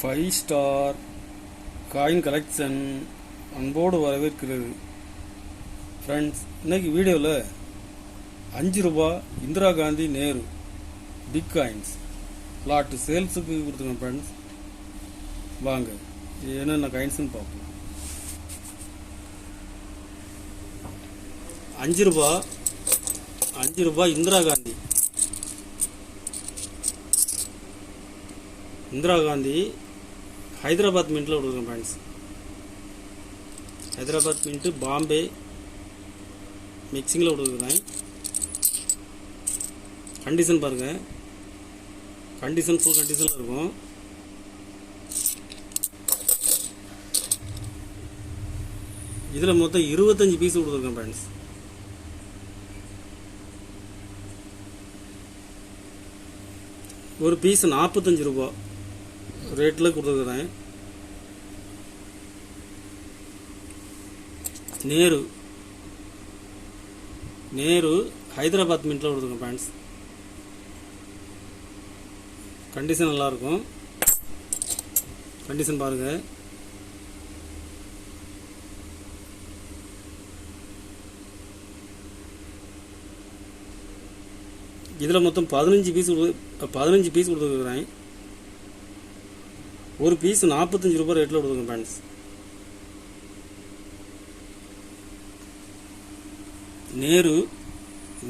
5 star coin collection அன்போடு வரவேற்கிறது. Friends, இன்னைக்கு வீடியோவில் 5 ரூபாய் Indira Gandhi Nehru big coins lot சேல்ஸுக்கு கொடுத்துருக்கேன். ஃப்ரெண்ட்ஸ், வாங்க என்னென்ன காயின்ஸ்னு பார்ப்போம். 5 ரூபாய் இந்திரா காந்தி ஹைதராபாத் மின்ட்டில் கொடுக்குறேன். ஃப்ரெண்ட்ஸ், ஹைதராபாத் மின்ட்டு பாம்பே மிக்சிங்கில் கொடுக்குறேன். கண்டிஷன் பாருங்கள், கண்டிஷன் ஃபுல் கண்டிஷனில் இருக்கும். இதில் மொத்தம் 25 பீஸ் கொடுத்துருக்கேன். ஃப்ரெண்ட்ஸ், ஒரு பீஸ் 45 ரூபாய் ரேட்டில் கொடுத்துருக்குறேன். நேரு ஹைதராபாத் மின்ட்டில் கொடுத்துருக்கேன். ஃப்ரெண்ட்ஸ், கண்டிஷன் நல்லாயிருக்கும். கண்டிஷன் பாருங்கள். இதில் மொத்தம் 15 பீஸ் கொடுத்துருக்குறேன். ஒரு பீஸ் 45 ரூபாய் ரேட்டில் கொடுத்துருக்கேன். ஃப்ரெண்ட்ஸ்,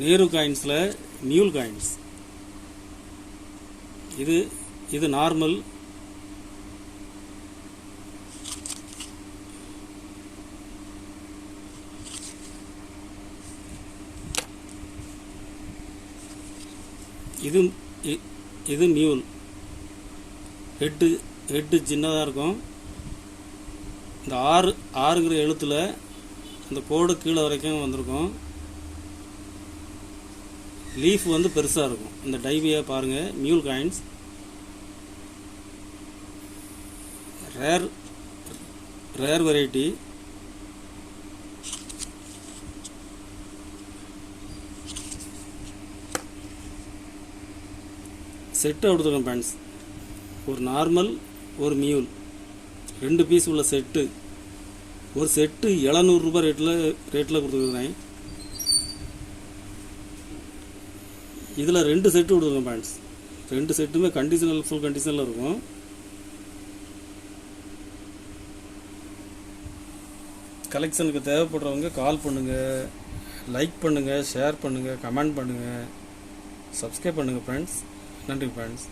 நேரு காயின்ஸில் மியூல் காயின்ஸ். இது நார்மல். இது மியூல். ஹெட்டு சின்னதாக இருக்கும். இந்த ஆறுங்கிற எழுத்தில் இந்த கோடு கீழே வரைக்கும் வந்திருக்கும். லீஃப் வந்து பெருசாக இருக்கும். இந்த டைவியை பாருங்கள். மியூல் காயின்ஸ் ரேர் வெரைட்டி. செட்டு கொடுத்துருக்கேன். ஃப்ரெண்ட்ஸ், ஒரு நார்மல் ஒரு மியூல் 2 பீஸ் உள்ள செட்டு. ஒரு செட்டு 700 ரூபாய் ரேட்டில் கொடுத்துருக்குறேன். இதில் 2 செட்டு கொடுத்துருக்கேன். ஃப்ரெண்ட்ஸ், 2 செட்டுமே ஃபுல் கண்டிஷனில் இருக்கும். கலெக்ஷனுக்கு தேவைப்படுறவங்க கால் பண்ணுங்கள், லைக் பண்ணுங்கள், ஷேர் பண்ணுங்கள், கமெண்ட் பண்ணுங்கள், சப்ஸ்கிரைப் பண்ணுங்கள். ஃப்ரெண்ட்ஸ், நன்றி. ஃப்ரெண்ட்ஸ்.